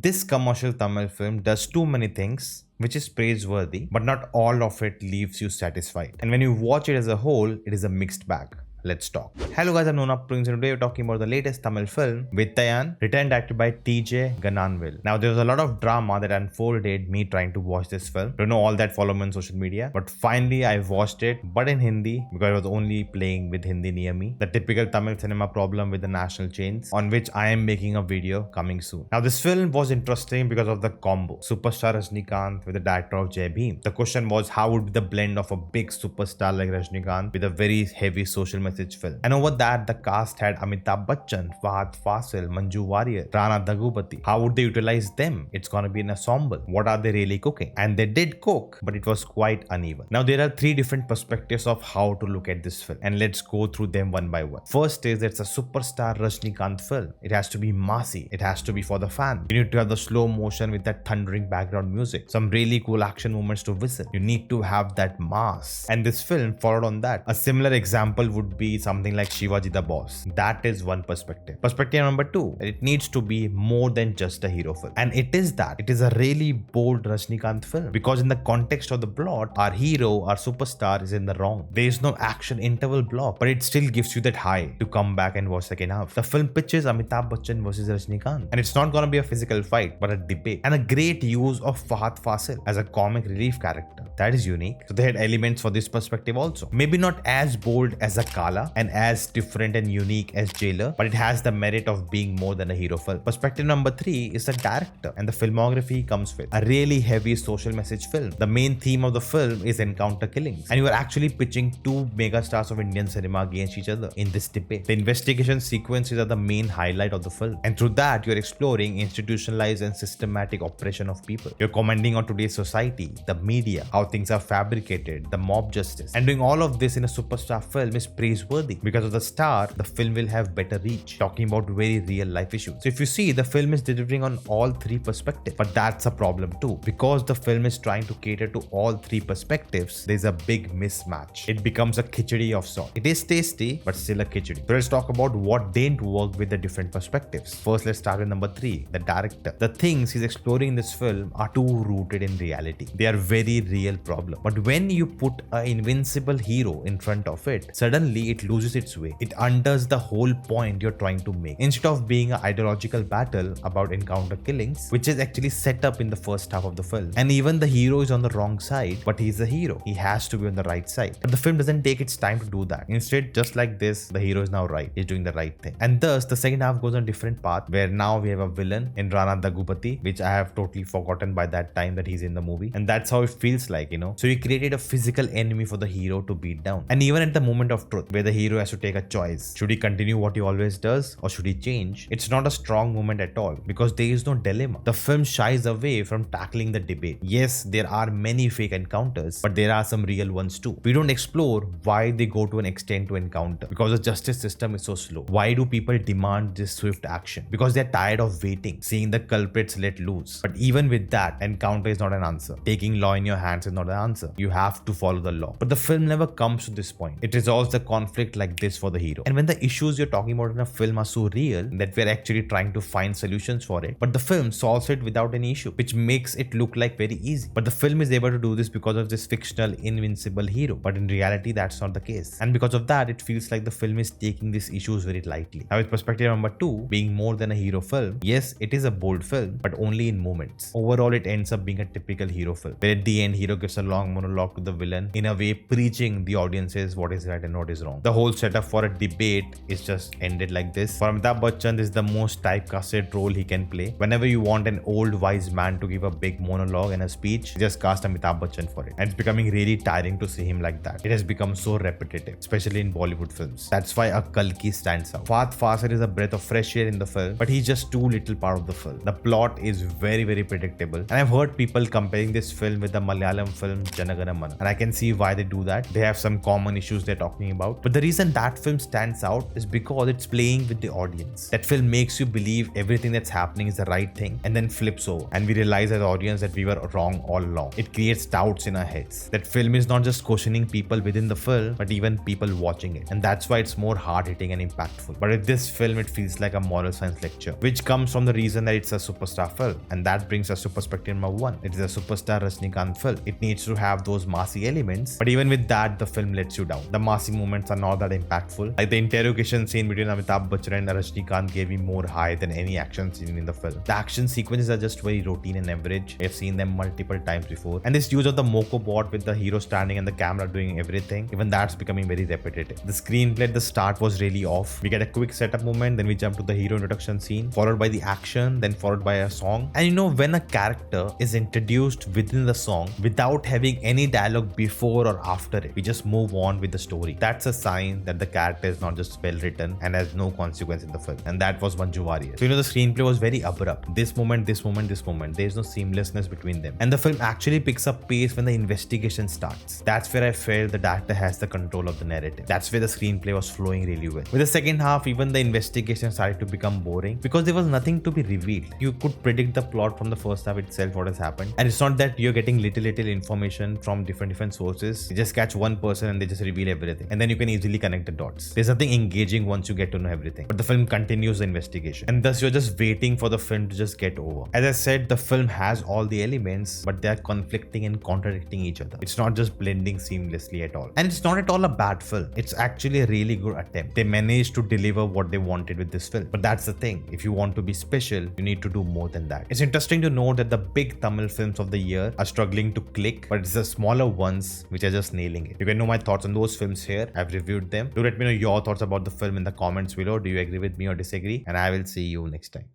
This commercial Tamil film does too many things which is praiseworthy, but not all of it leaves you satisfied. And when you watch it as a whole, it is a mixed bag. Let's talk. Hello guys, I'm Nona, and today we're talking about the latest Tamil film, Vettaiyan, written and directed by GnanavelThe. Now there was a lot of drama that unfolded me trying to watch this film. Don't know all that, follow me on social media. But finally I watched it, but in Hindi, because it was only playing with Hindi near me. The typical Tamil cinema problem with the national chains, on which I am making a video coming soon. Now this film was interesting because of the combo. Superstar Rajinikanth with the director of Jai Bhim. The question was, how would be the blend of a big superstar like Rajinikanth with a very heavy social message film? And over that, the cast had Amitabh Bachchan, Fahadh Faasil, Manju Warrier, Rana Daggubati. How would they utilize them? It's gonna be an ensemble. What are they really cooking? And they did cook, but it was quite uneven. Now there are three different perspectives of how to look at this film, and let's go through them one by one. First is, it's a superstar Rajinikanth film. It has to be massy. It has to be for the fan. You need to have the slow motion with that thundering background music, some really cool action moments to visit. You need to have that mass, and this film followed on that. A similar example would be something like Shivaji the Boss. That is one perspective. Perspective number two, it needs to be more than just a hero film, and it is that. It is a really bold Rajinikanth film, because in the context of the plot, our hero, our superstar, is in the wrong. There is no action interval block, but it still gives you that high to come back and watch second half. The film pitches Amitabh Bachchan versus Rajinikanth, and it's not gonna be a physical fight, but a debate, and a great use of Fahadh Faasil as a comic relief character. That is unique. So they had elements for this perspective also. Maybe not as bold as a Kala and as different and unique as Jailer, but it has the merit of being more than a hero film. Perspective number three is the director and the filmography comes with. A really heavy social message film. The main theme of the film is encounter killings, and you are actually pitching two megastars of Indian cinema against each other in this debate. The investigation sequences are the main highlight of the film, and through that you're exploring institutionalized and systematic oppression of people. You're commenting on today's society, the media, how things are fabricated, the mob justice, and doing all of this in a superstar film is praiseworthy. Because of the star, the film will have better reach, talking about very real life issues. So if you see, the film is delivering on all three perspectives, but that's a problem too. Because the film is trying to cater to all three perspectives, there's a big mismatch. It becomes a khichdi of sort. It is tasty, but still a khichdi. So let's talk about what didn't work with the different perspectives. First, let's start with number three, the director. The things he's exploring in this film are too rooted in reality. They are very real problem. But when you put an invincible hero in front of it, suddenly it loses its way. It undoes the whole point you're trying to make. Instead of being an ideological battle about encounter killings, which is actually set up in the first half of the film, and even the hero is on the wrong side, but he's a hero. He has to be on the right side. But the film doesn't take its time to do that. Instead, just like this, the hero is now right. He's doing the right thing. And thus, the second half goes on a different path, where now we have a villain in Rana Daggubati, which I have totally forgotten by that time that he's in the movie. And that's how it feels like, So he created a physical enemy for the hero to beat down. And even at the moment of truth, where the hero has to take a choice, should he continue what he always does, or should he change? It's not a strong moment at all, because there is no dilemma. The film shies away from tackling the debate. Yes, there are many fake encounters, but there are some real ones too. We don't explore why they go to an extent to encounter, because the justice system is so slow. Why do people demand this swift action? Because they're tired of waiting, seeing the culprits let loose. But even with that, encounter is not an answer. Taking law in your hands is not an answer. You have to follow the law. But the film never comes to this point. It resolves the conflict like this for the hero. And when the issues you're talking about in a film are so real that we're actually trying to find solutions for it, but the film solves it without any issue, which makes it look like very easy. But the film is able to do this because of this fictional invincible hero. But in reality, that's not the case. And because of that, it feels like the film is taking these issues very lightly. Now with perspective number two, being more than a hero film, yes, it is a bold film, but only in moments. Overall, it ends up being a typical hero film, where at the end, hero gives a long monologue to the villain, in a way preaching the audiences what is right and what is wrong. The whole setup for a debate is just ended like this. For Amitabh Bachchan, this is the most typecasted role he can play. Whenever you want an old wise man to give a big monologue and a speech, just cast Amitabh Bachchan for it. And it's becoming really tiring to see him like that. It has become so repetitive, especially in Bollywood films. That's why a Kalki stands out. Fahadh Faasil is a breath of fresh air in the film, but he's just too little part of the film. The plot is very, very predictable. And I've heard people comparing this film with the Malayalam film Jana Gana Mana. And I can see why they do that. They have some common issues they're talking about. out. But the reason that film stands out is because it's playing with the audience. That film makes you believe everything that's happening is the right thing and then flips over. And we realize as audience that we were wrong all along. It creates doubts in our heads. That film is not just questioning people within the film, but even people watching it. And that's why it's more hard-hitting and impactful. But with this film, it feels like a moral science lecture, which comes from the reason that it's a superstar film. And that brings us to perspective number one. It is a superstar Rajinikanth film. It needs to have those massy elements, but even with that, the film lets you down. The massy moments are not that impactful. Like the interrogation scene between Amitabh Bachchan and Rajinikanth gave me more high than any action scene in the film. The action sequences are just very routine and average. I've seen them multiple times before. And this use of the Moko bot with the hero standing and the camera doing everything, even that's becoming very repetitive. The screenplay at the start was really off. We get a quick setup moment, then we jump to the hero introduction scene, followed by the action, then followed by a song. And you know, when a character is introduced within the song without having any dialogue before or after it, we just move on with the story. That's a sign that the character is not just well written and has no consequence in the film. And that was Manju Warrier. So you know, the screenplay was very abrupt. This moment, this moment, this moment. There's no seamlessness between them. And the film actually picks up pace when the investigation starts. That's where I felt the director has the control of the narrative. That's where the screenplay was flowing really well. With the second half, even the investigation started to become boring because there was nothing to be revealed. You could predict the plot from the first half itself, what has happened. And it's not that you're getting little information from different sources. You just catch one person and they just reveal everything. And then you can easily connect the dots. There's nothing engaging once you get to know everything. But the film continues the investigation. And thus you're just waiting for the film to just get over. As I said, the film has all the elements, but they're conflicting and contradicting each other. It's not just blending seamlessly at all. And it's not at all a bad film. It's actually a really good attempt. They managed to deliver what they wanted with this film. But that's the thing. If you want to be special, you need to do more than that. It's interesting to note that the big Tamil films of the year are struggling to click, but it's the smaller ones which are just nailing it. You can know my thoughts on those films here. I've reviewed them. Do let me know your thoughts about the film in the comments below. Do you agree with me or disagree? And I will see you next time.